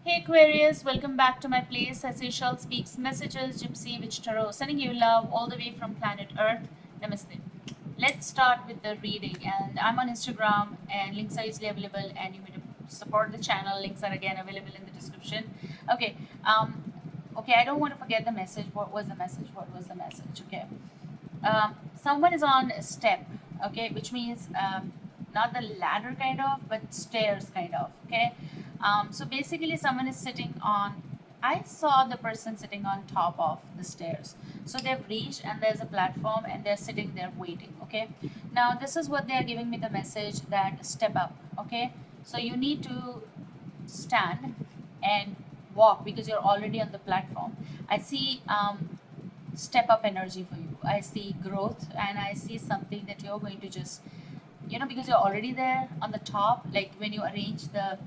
Hey Aquarius, welcome back to my place as Ishal speaks messages, Gypsy Witch Tarot, sending you love all the way from planet Earth. Namaste. Let's start with the reading, and I'm on Instagram, and links are easily available, and you may support the channel. Links are again available in the description. Okay, okay, I don't want to forget the message. What was the message? What was the message? Okay, someone is on a step, okay, which means not the ladder kind of, but stairs kind of, okay. So basically someone is sitting on, I saw the person sitting on top of the stairs. So they've reached and there's a platform and they're sitting there waiting, okay. Now this is what they are giving me the message, that step up, okay. So you need to stand and walk because you're already on the platform. I see step up energy for you. I see growth, and I see something that you're going to just, because you're already there on the top, like when you arrange the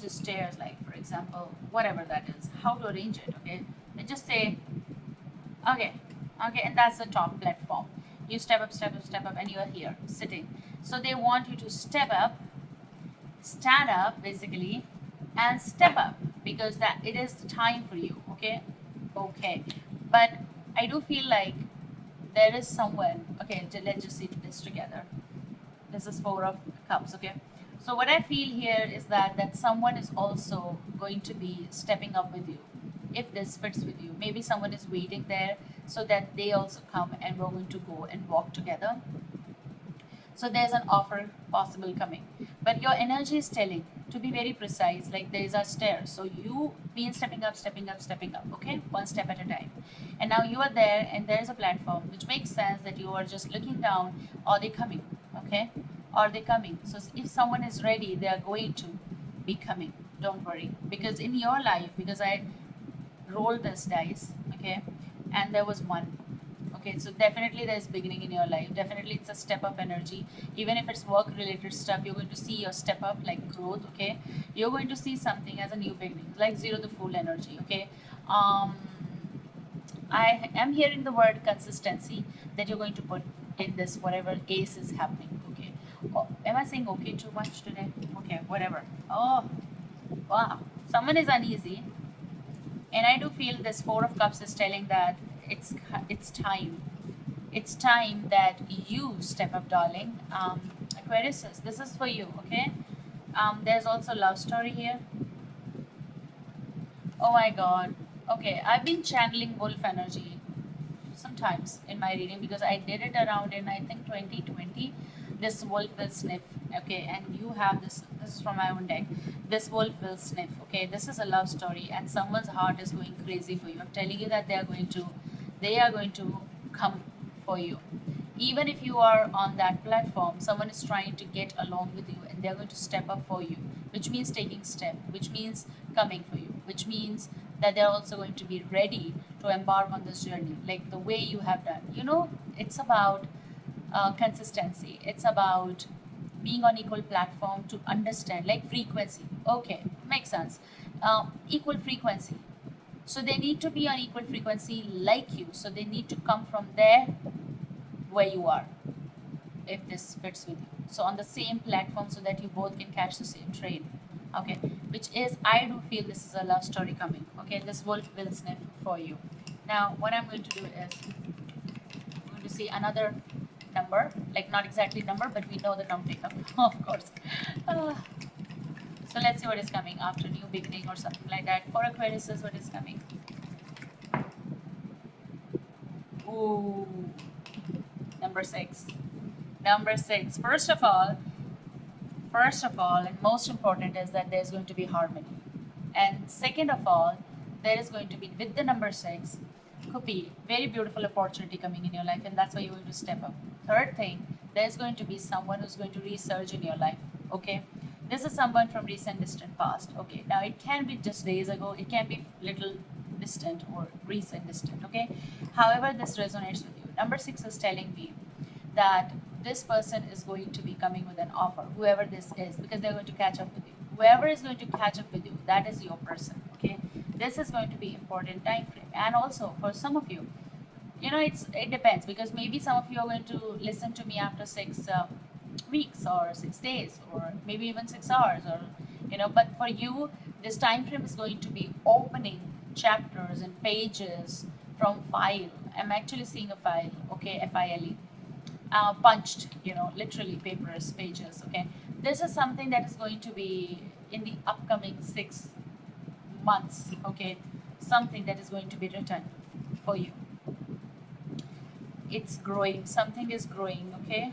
stairs, like for example, whatever that is, how to arrange it, okay? And just say, okay, okay, and that's the top platform. You step up, step up, step up, and you're here sitting. So they want you to step up, stand up basically, and step up because that it is the time for you, okay. Okay, but I do feel like there is someone, okay, let's just see this together. This is Four of Cups, okay. So what I feel here is that someone is also going to be stepping up with you, if this fits with you. Maybe someone is waiting there so that they also come and we're going to go and walk together. So there's an offer possible coming, but your energy is telling to be very precise, like there's a stair, so you mean stepping up, stepping up, stepping up, okay, one step at a time. And now you are there and there's a platform, which makes sense that you are just looking down. Are they coming? Okay, are they coming? So if someone is ready, they are going to be coming. Don't worry, because in your life, because I rolled this dice, okay, and there was one. Okay, so definitely there's beginning in your life. Definitely it's a step up energy. Even if it's work related stuff, you're going to see your step up, like growth, okay? You're going to see something as a new beginning, like zero to full energy, okay? Um, I am hearing the word consistency that you're going to put in this, whatever ace is happening, okay? Oh, am I saying okay too much today? Okay, whatever. Oh, wow. Someone is uneasy, and I do feel this Four of Cups is telling that it's time. It's time that you step up, darling. Aquarius, this is for you, okay? There's also love story here. Oh my God. Okay, I've been channeling wolf energy sometimes in my reading because I did it around in, I think, 2020. This wolf will sniff, okay, and you have this. This is from my own deck. This wolf will sniff, okay. This is a love story, and someone's heart is going crazy for you. I'm telling you that they are going to come for you. Even if you are on that platform, someone is trying to get along with you, and they're going to step up for you, which means taking step, which means coming for you, which means that they're also going to be ready to embark on this journey like the way you have done. It's about consistency. It's about being on equal platform to understand, like frequency. Okay, makes sense. Equal frequency. So they need to be on equal frequency like you. So they need to come from there where you are, if this fits with you. So on the same platform so that you both can catch the same train. Okay, which is, I do feel this is a love story coming. Okay, this wolf will sniff for you. Now, what I'm going to do is I'm going to see another number, like not exactly number, but we know the counting number, of course. Uh, so let's see what is coming after new beginning or something like that. For Aquarius, is what is coming. Ooh, number 6. Number 6. First of all, and most important is that there's going to be harmony. And second of all, there is going to be, with the number 6, could be very beautiful opportunity coming in your life, and that's why you're going to step up. Third thing, there's going to be someone who's going to resurge in your life. Okay, this is someone from recent distant past. Okay, now it can be just days ago, it can be little distant or recent distant. Okay, however this resonates with you. Number 6 is telling me that this person is going to be coming with an offer, whoever this is, because they're going to catch up with you. Whoever is going to catch up with you, that is your person. Okay, this is going to be important time frame. And also for some of you, it depends, because maybe some of you are going to listen to me after 6 weeks or 6 days, or maybe even 6 hours, or you know. But for you, this time frame is going to be opening chapters and pages from file. I'm actually seeing a file, okay, F-I-L-E, punched, you know, literally papers, pages, okay. This is something that is going to be in the upcoming 6 months, okay, something that is going to be written for you. It's growing, something is growing, okay.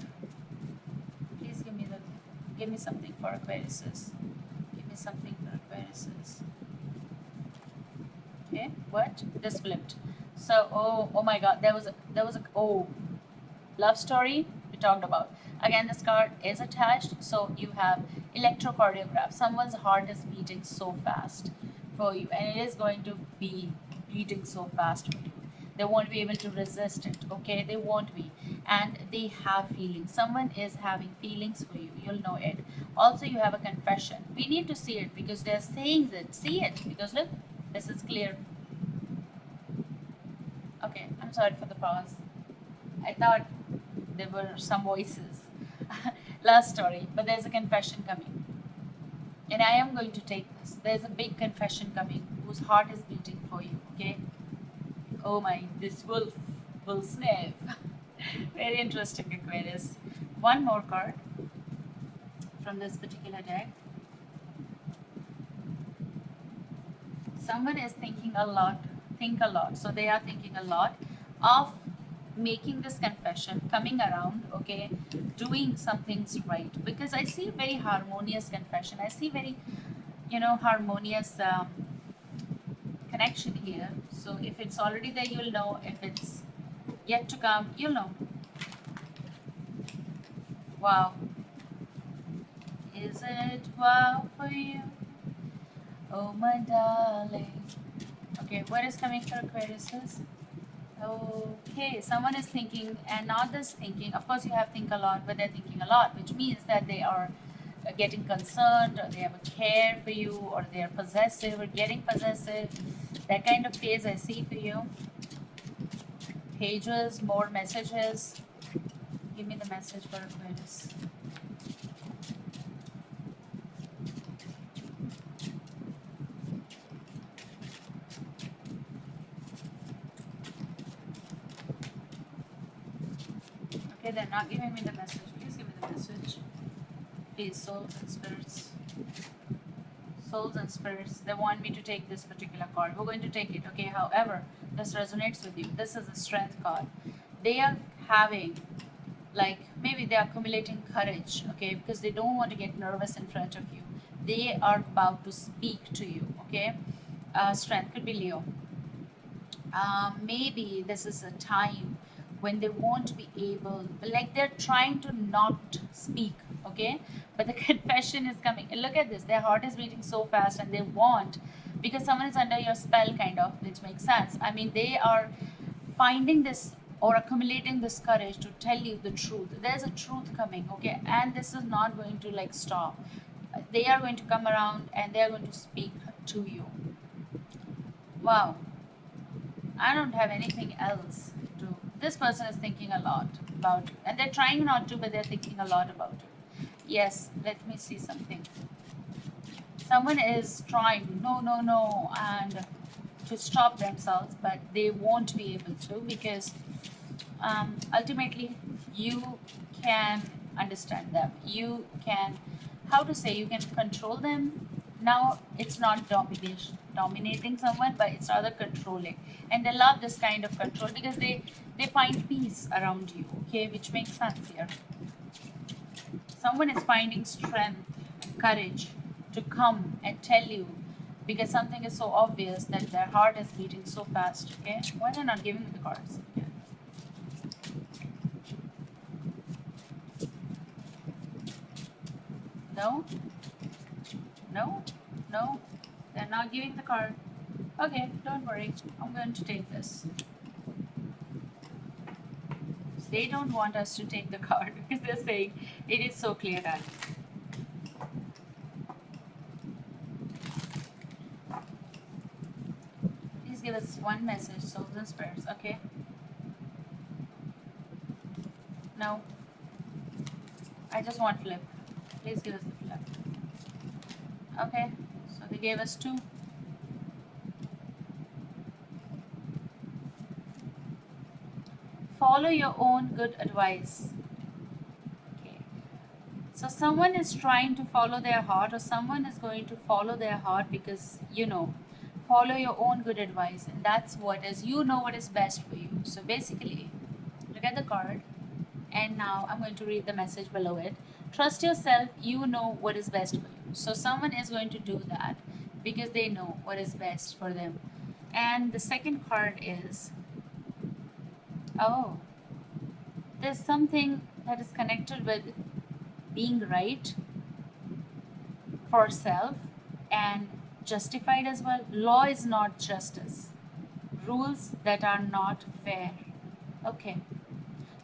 Please give me something for Aquariuses. Give me something for Aquariuses. Okay, what? This flipped. So, oh my God, there was a, oh, love story we talked about. Again, this card is attached, so you have electrocardiograph. Someone's heart is beating so fast for you, and it is going to be beating so fast for you. They won't be able to resist it, okay? They won't be. And they have feelings. Someone is having feelings for you. You'll know it. Also, you have a confession. We need to see it because they're saying that. See it because look, this is clear. Okay, I'm sorry for the pause. I thought there were some voices. Last story, but there's a confession coming. And I am going to take this. There's a big confession coming whose heart is beating for you, okay? Oh my, this wolf will sniff. Very interesting, Aquarius. One more card from this particular deck. Someone is thinking a lot, So they are thinking a lot of making this confession, coming around, okay, doing some things right. Because I see very harmonious confession. I see very, you know, harmonious connection here. So if it's already there, you'll know. If it's yet to come, you'll know. Wow. Is it wow for you? Oh my darling. Okay, what is coming for Aquariuses? Okay, someone is thinking, and not just thinking. Of course, you have think a lot, but they're thinking a lot, which means that they are getting concerned, or they have a care for you, or they are possessive, or getting possessive. That kind of phase I see for you. Pages, more messages. Give me the message for Aquarius. Okay, they're not giving me the message. Please give me the message. Please, souls and spirits. Souls and spirits, they want me to take this particular card. We're going to take it, okay? However, this resonates with you. This is a strength card. They are having, like, maybe they're accumulating courage, okay? Because they don't want to get nervous in front of you. They are about to speak to you, okay? Strength could be Leo. Maybe this is a time when they won't be able, like they're trying to not speak, okay, but the confession is coming. And look at this, their heart is beating so fast, and they want, because someone is under your spell, kind of, which makes sense. I mean, they are finding this or accumulating this courage to tell you the truth. There's a truth coming, okay, and this is not going to like stop. They are going to come around and they are going to speak to you. Wow, I don't have anything else to. This person is thinking a lot about it, and they're trying not to, but they're thinking a lot about it. Yes, let me see something. Someone is trying, no, and to stop themselves, but they won't be able to, because ultimately you can understand them. You can, how to say, you can control them. Now it's not dominating someone, but it's rather controlling, and they love this kind of control because they find peace around you, okay, which makes sense here. Someone is finding strength, courage to come and tell you, because something is so obvious that their heart is beating so fast, okay. Why they're not giving me the cards? Okay. No, no, they're not giving the card. Okay, don't worry, I'm going to take this. They don't want us to take the card because they're saying it is so clear that. Please give us one message, souls and spirits, okay? No, I just want flip. Please give us the flip. Okay, so they gave us 2. Follow your own good advice. Okay, so someone is trying to follow their heart, or someone is going to follow their heart because follow your own good advice, and that's what is, what is best for you. So basically, look at the card, and now I'm going to read the message below it. Trust yourself, you know what is best for you. So someone is going to do that because they know what is best for them. And the second card is, oh, there's something that is connected with being right for self and justified as well. Law is not justice. Rules that are not fair. Okay.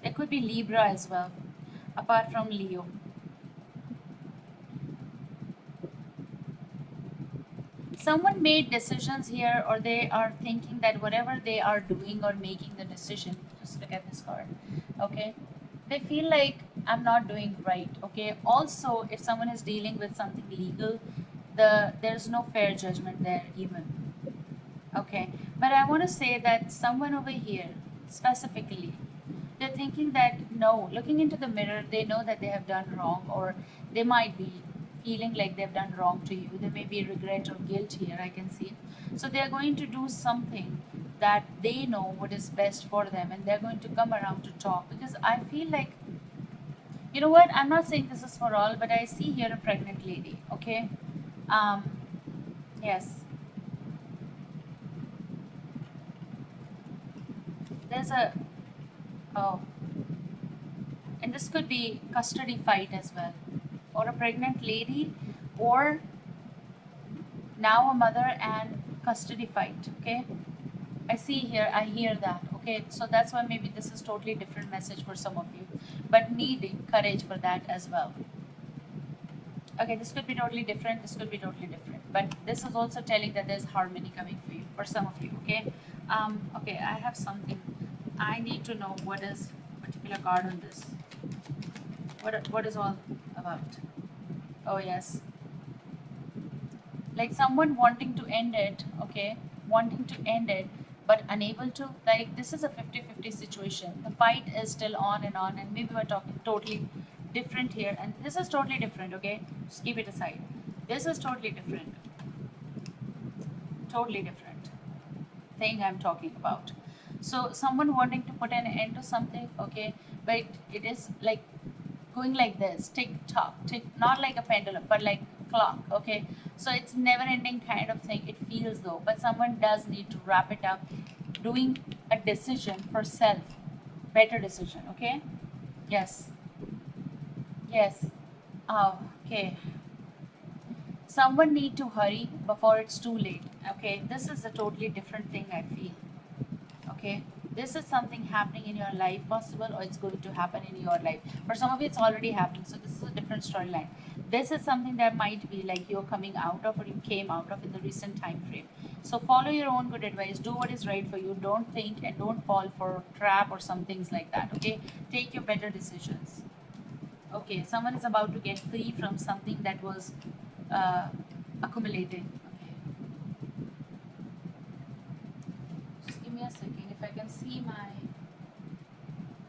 There could be Libra as well, apart from Leo. Someone made decisions here, or they are thinking that whatever they are doing or making the decision, just look at this card, okay? They feel like I'm not doing right, okay? Also, if someone is dealing with something legal, there's no fair judgment there even, okay? But I want to say that someone over here, specifically, they're thinking that no, looking into the mirror, they know that they have done wrong, or they might be feeling like they've done wrong to you. There may be regret or guilt here, I can see. So they're going to do something that they know what is best for them, and they're going to come around to talk, because I feel like, you know what, I'm not saying this is for all, but I see here a pregnant lady, okay? Um, yes, there's a, oh, and this could be custody fight as well, or a pregnant lady, or now a mother and custody fight, okay? I see here, I hear that, okay? So that's why maybe this is totally different message for some of you, but needing courage for that as well. Okay, this could be totally different, this could be totally different, but this is also telling that there's harmony coming for you, for some of you, okay? Okay, I have something. I need to know what is particular card on this. What is all about? Oh yes, like someone wanting to end it, okay, wanting to end it but unable to. Like, this is a 50-50 situation. The fight is still on and on, and maybe we're talking totally different here, and this is totally different, okay? Just keep it aside. This is totally different, totally different thing I'm talking about. So someone wanting to put an end to something, okay, but it is like going like this, tick tock, tick, not like a pendulum, but like clock, okay? So it's never ending kind of thing, it feels though, but someone does need to wrap it up, doing a decision for self, better decision, okay? Yes, yes. Oh, okay. Someone need to hurry before it's too late, okay? This is a totally different thing, I feel, okay? This is something happening in your life possible, or it's going to happen in your life. For some of you it's already happening, so this is a different storyline. This is something that might be like you're coming out of, or you came out of in the recent time frame. So follow your own good advice, do what is right for you, don't think and don't fall for trap or some things like that, okay? Take your better decisions. Okay, someone is about to get free from something that was uh, accumulating. Okay, just give me a second. If I can see my,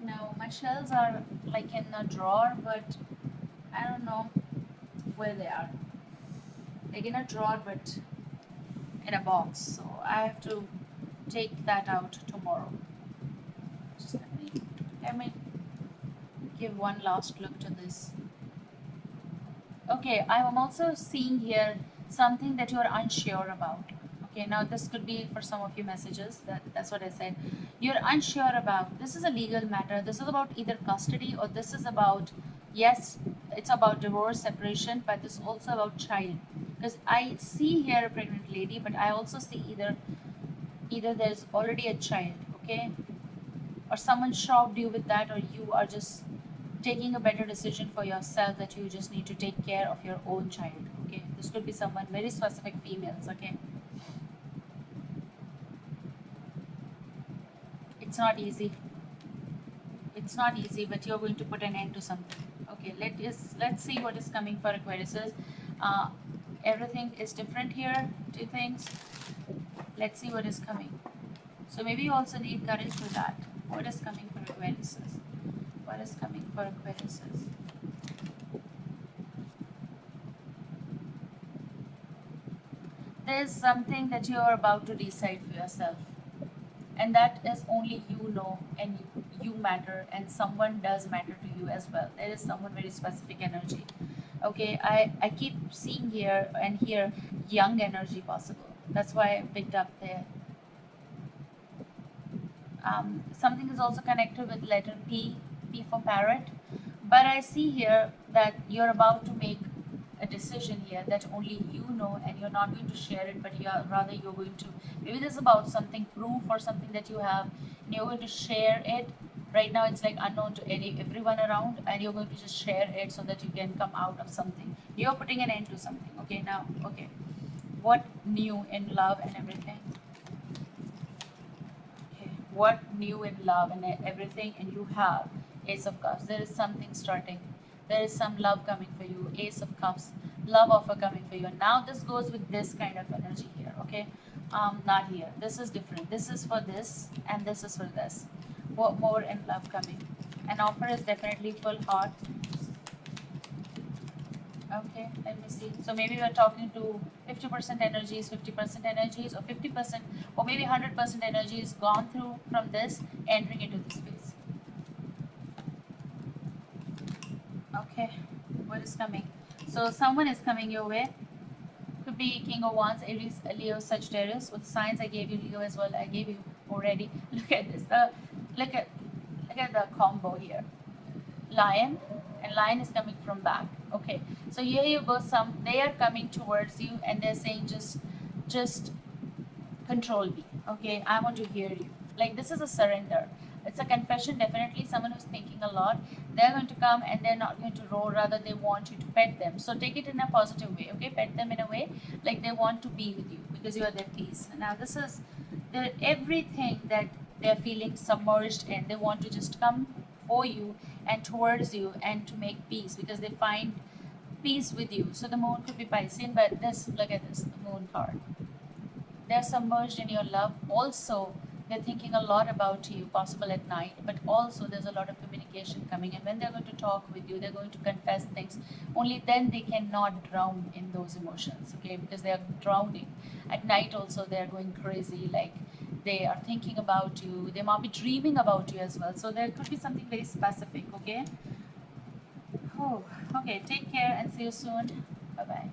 no, my shells are like in a drawer, but I don't know where they are. Like in a drawer, but in a box. So I have to take that out tomorrow. Just let me give one last look to this. Okay, I am also seeing here something that you're unsure about. Okay, now this could be for some of you messages. That's what I said. You're unsure about. This is a legal matter. This is about either custody, or this is about, yes, it's about divorce, separation, but this is also about child. Because I see here a pregnant lady, but I also see either there's already a child, okay, or someone shocked you with that, or you are just taking a better decision for yourself, that you just need to take care of your own child, okay? This could be someone very specific, females, okay? It's not easy, it's not easy, but you're going to put an end to something. Okay, let's see what is coming for Aquariuses. uh, everything is different here, two things. Let's see what is coming. So maybe you also need courage for that. What is coming for Aquariuses? What is coming for Aquariuses? There's something that you are about to decide for yourself, and that is only you know, and you matter, and someone does matter to you as well. There is someone very specific energy. Okay, I keep seeing here and here young energy possible. That's why I picked up there. Something is also connected with letter P, P for parrot. But I see here that you're about to make a decision here that only you know, and you're not going to share it, but rather you're going to, maybe this is about something, proof or something that you have, and you're going to share it. Right now it's like unknown to everyone around, and you're going to just share it so that you can come out of something. You're putting an end to something. Okay, now, okay. What new in love and everything? Okay, what new in love and everything, and you have Ace of Cups. There is something starting. There is some love coming for you. Ace of Cups, love offer coming for you. Now this goes with this kind of energy here. Okay, not here. This is different. This is for this, and this is for this. What more in love coming? An offer is definitely full heart. Okay, let me see. So maybe we're talking to 50% energies, 50% energies, or 50%, or maybe 100% energies gone through from this, entering into this space. Okay, what is coming? So someone is coming your way. Could be King of Wands, Aries, Leo, Sagittarius. With the signs I gave you, Leo as well. I gave you already. Look at this. Look at the combo here. Lion, and lion is coming from back. Okay, so here you go. They are coming towards you, and they're saying just control me. Okay, I want to hear you. Like, this is a surrender. It's a confession. Definitely someone who's thinking a lot. They're going to come, and they're not going to roar. Rather, they want you to pet them. So take it in a positive way. Okay, pet them in a way like they want to be with you because you are their peace. Now this is everything that they're feeling submerged in. They want to just come for you and towards you and to make peace because they find peace with you. So the moon could be Piscean, but look at this, the moon card. They're submerged in your love. Also, they're thinking a lot about you, possible at night, but also there's a lot of communication coming. And when they're going to talk with you, they're going to confess things. Only then they cannot drown in those emotions, okay? Because they are drowning. At night also, they're going crazy, like they are thinking about you. They might be dreaming about you as well. So there could be something very specific, okay? Oh, okay, take care and see you soon. Bye-bye.